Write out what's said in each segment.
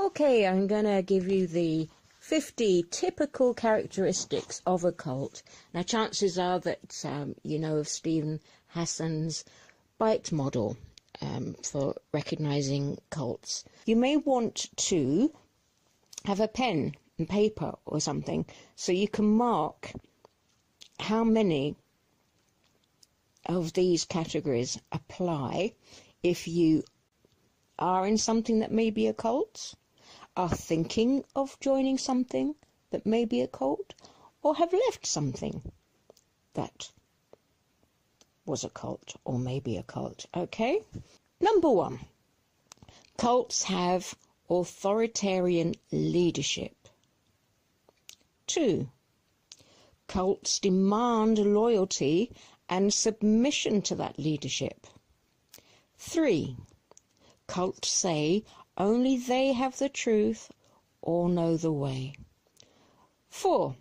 Okay, I'm going to give you the 50 typical characteristics of a cult. Now, chances are that you know of Steven Hassans B.I.T.E Model for recognising cults. You may want to have a pen and paper or something so you can mark how many of these categories apply if you are in something that may be a cult, are thinking of joining something that may be a cult, or have left something that was a cult or may be a cult. Okay? Number 1, cults have authoritarian leadership. 2, cults demand loyalty and submission to that leadership. 3, cults say only they have the truth or know the way. 4,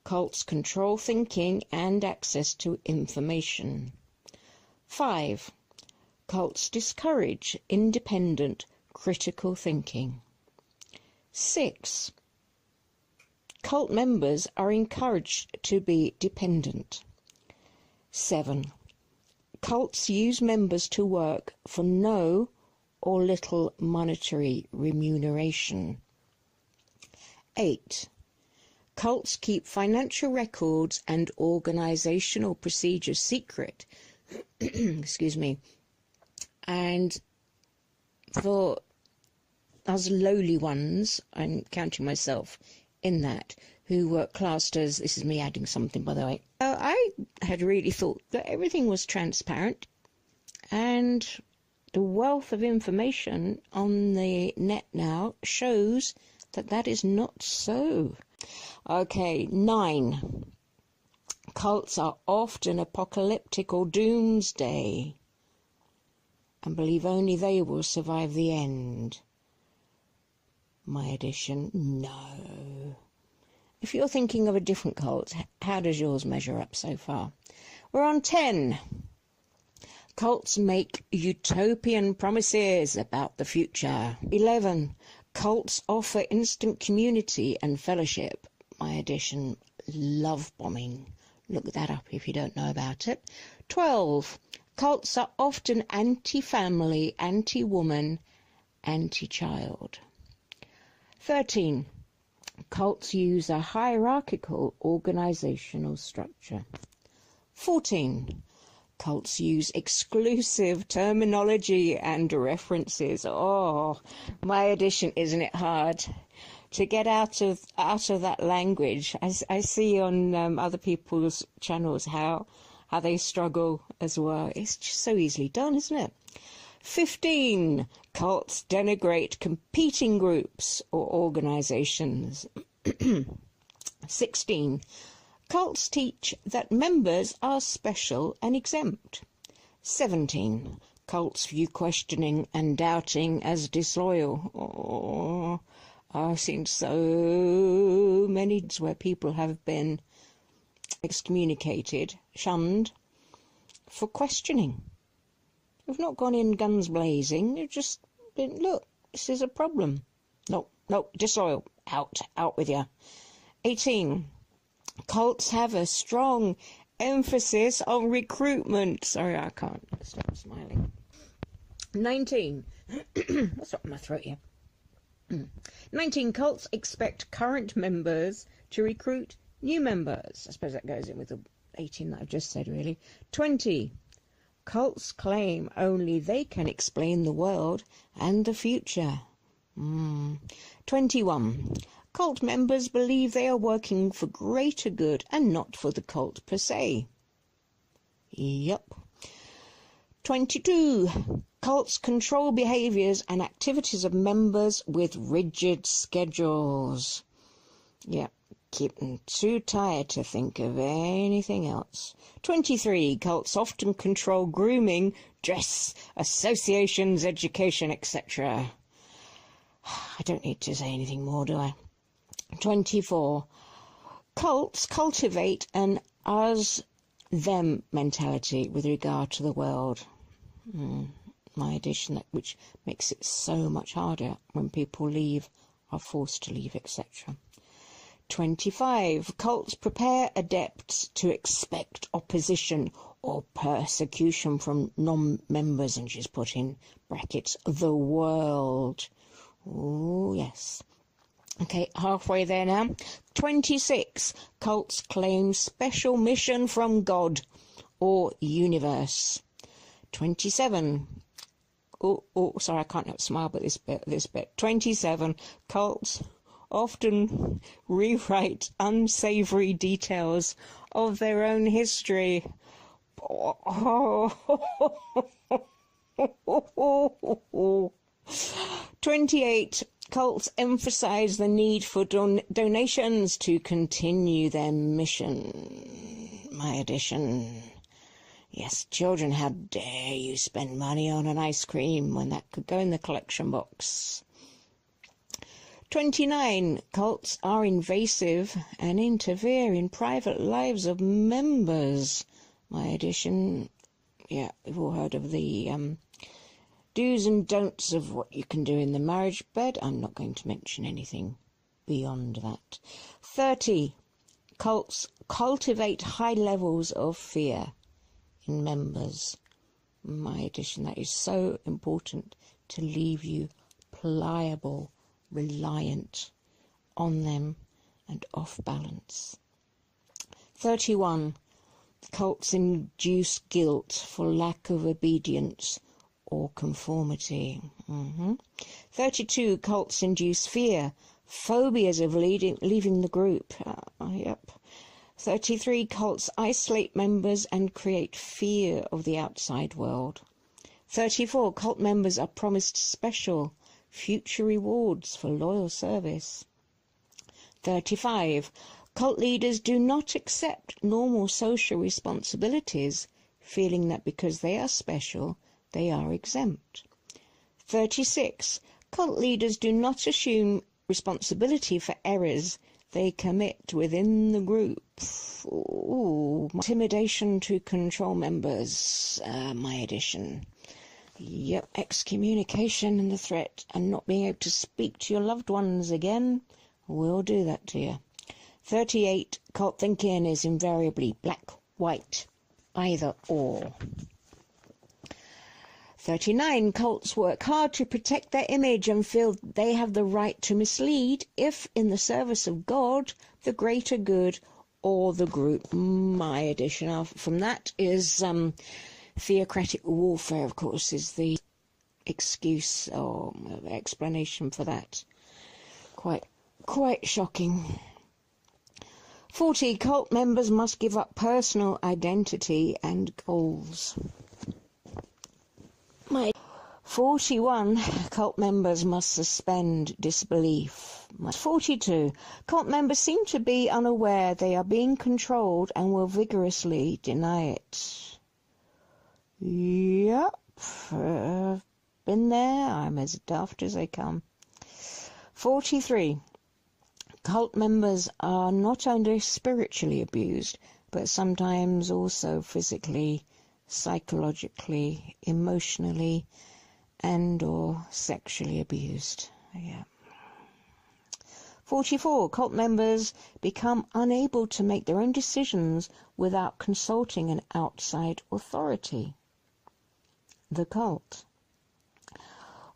cults control thinking and access to information. 5, cults discourage independent, critical thinking. 6, cult members are encouraged to be dependent. 7, cults use members to work for no or little monetary remuneration. 8, cults keep financial records and organisational procedures secret. Excuse me. And for us lowly ones, I'm counting myself in that, who were classed as, this is me adding something by the way, I had really thought that everything was transparent, and the wealth of information on the net now shows that that is not so. Okay, 9, cults are often apocalyptic or doomsday and believe only they will survive the end. My addition, no. If you're thinking of a different cult, how does yours measure up so far? We're on 10. Cults make utopian promises about the future. 11. Cults offer instant community and fellowship. My addition, love bombing. Look that up if you don't know about it. 12. Cults are often anti-family, anti-woman, anti-child. 13. Cults use a hierarchical organisational structure. 14. Cults use exclusive terminology and references. Oh, my addition, isn't it hard to get out of that language? I see on other people's channels how they struggle as well. It's just so easily done, isn't it? 15. Cults denigrate competing groups or organisations. 16. Cults teach that members are special and exempt. 17. Cults view questioning and doubting as disloyal. Oh, I've seen so many where people have been excommunicated, shunned, for questioning. They've not gone in guns blazing, they've just been, look, this is a problem. No, disloyal, out with you. 18. Cults have a strong emphasis on recruitment. Sorry, I can't stop smiling. 19. What's up in my throat here? 19. Cults expect current members to recruit new members. I suppose that goes in with the 18 that I've just said, really. 20. Cults claim only they can explain the world and the future. 21. Cult members believe they are working for greater good and not for the cult per se. Yup. 22. Cults control behaviours and activities of members with rigid schedules. Yep. Keep them too tired to think of anything else. 23. Cults often control grooming, dress, associations, education, etc. I don't need to say anything more, do I? 24. Cults cultivate an us-them mentality with regard to the world. my addition, which makes it so much harder when people leave, are forced to leave, etc. 25. Cults prepare adepts to expect opposition or persecution from non-members, and she's put in brackets, the world. Oh, yes. Okay, halfway there now. 26. Cults claim special mission from God or universe. 27. Sorry, I can't help smile, but this bit. 27. Cults often rewrite unsavory details of their own history. 28. Cults emphasize the need for donations to continue their mission. My addition. Yes, children, how dare you spend money on an ice cream when that could go in the collection box. 29. Cults are invasive and interfere in private lives of members. My addition. Yeah, we've all heard of the do's and don'ts of what you can do in the marriage bed. I'm not going to mention anything beyond that. 30. Cults cultivate high levels of fear in members. My addition, that is so important to leave you pliable, reliant on them and off balance. 31. Cults induce guilt for lack of obedience or conformity. 32. Cults induce fear, phobias of leaving the group. Yep. 33. Cults isolate members and create fear of the outside world. 34. Cult members are promised special future rewards for loyal service. 35. Cult leaders do not accept normal social responsibilities, feeling that because they are special, they are exempt. 36. Cult leaders do not assume responsibility for errors they commit within the group. Ooh, intimidation to control members. My addition. Yep, excommunication and the threat, and not being able to speak to your loved ones again will do that to you. 38. Cult thinking is invariably black, white, either or. 39. Cults work hard to protect their image and feel they have the right to mislead if in the service of God, the greater good, or the group. My addition from that is theocratic warfare, of course, is the excuse or explanation for that. Quite shocking. 40. Cult members must give up personal identity and goals. 41. Cult members must suspend disbelief. 42. Cult members seem to be unaware they are being controlled and will vigorously deny it. Yep. Been there. I'm as daft as they come. 43. Cult members are not only spiritually abused, but sometimes also physically, psychologically, emotionally, and or sexually abused. Yeah. 44. Cult members become unable to make their own decisions without consulting an outside authority. The cult.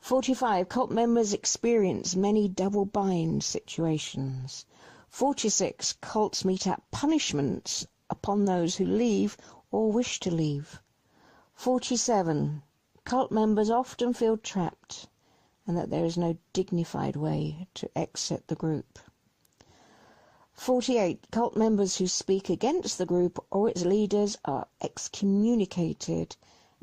45. Cult members experience many double-bind situations. 46. Cults mete out punishments upon those who leave or wish to leave. 47. Cult members often feel trapped and that there is no dignified way to exit the group. 48. Cult members who speak against the group or its leaders are excommunicated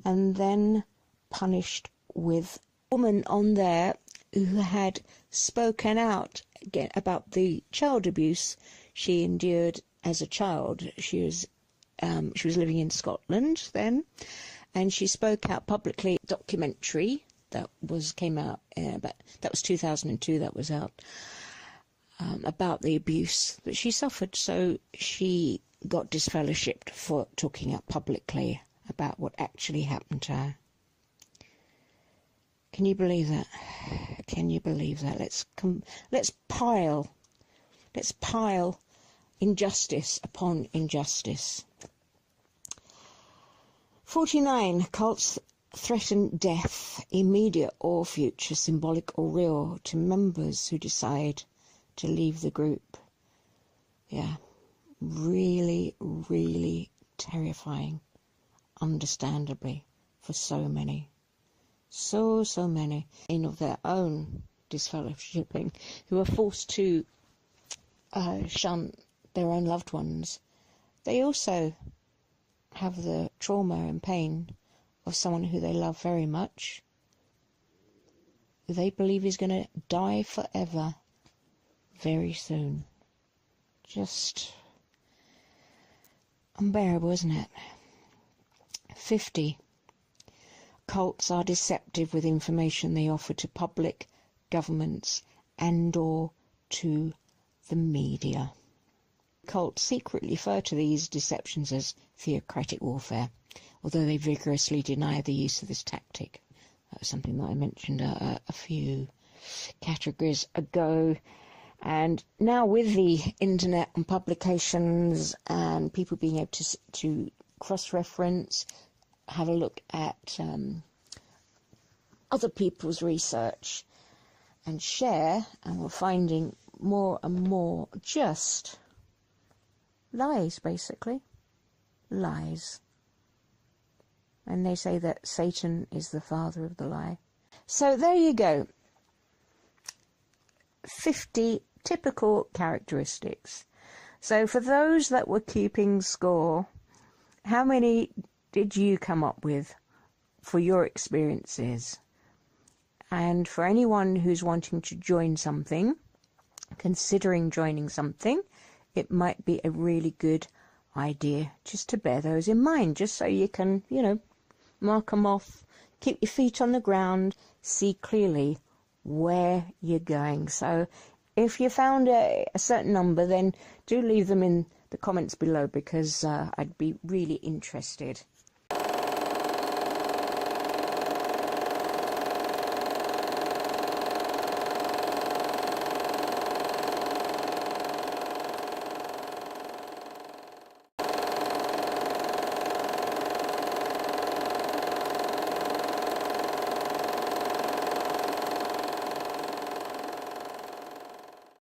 and then punished with a woman on there who had spoken out again about the child abuse she endured as a child. She was living in Scotland then, and she spoke out publicly. A documentary that came out, that was 2002. That was out about the abuse that she suffered. So she got disfellowshipped for talking out publicly about what actually happened to her. Can you believe that? Can you believe that? Let's pile injustice upon injustice. 49. Cults threaten death, immediate or future, symbolic or real, to members who decide to leave the group. Yeah, really, really terrifying, understandably, for so many. So many in of their own disfellowshipping, who are forced to shun their own loved ones. They also have the trauma and pain of someone who they love very much, who they believe is going to die forever very soon. Just unbearable, isn't it? 50. Cults are deceptive with information they offer to public, governments, and or to the media. Cults secretly refer to these deceptions as theocratic warfare, although they vigorously deny the use of this tactic. That was something that I mentioned a few categories ago. And now with the internet and publications and people being able to cross-reference, have a look at other people's research and share, and we're finding more and more just lies, basically. Lies. And they say that Satan is the father of the lie. So there you go. 50 typical characteristics. So for those that were keeping score, how many did you come up with for your experiences? And for anyone who's wanting to join something, considering joining something, it might be a really good idea just to bear those in mind, just so you can, mark them off, keep your feet on the ground, see clearly where you're going. So if you found a certain number, then do leave them in the comments below, because I'd be really interested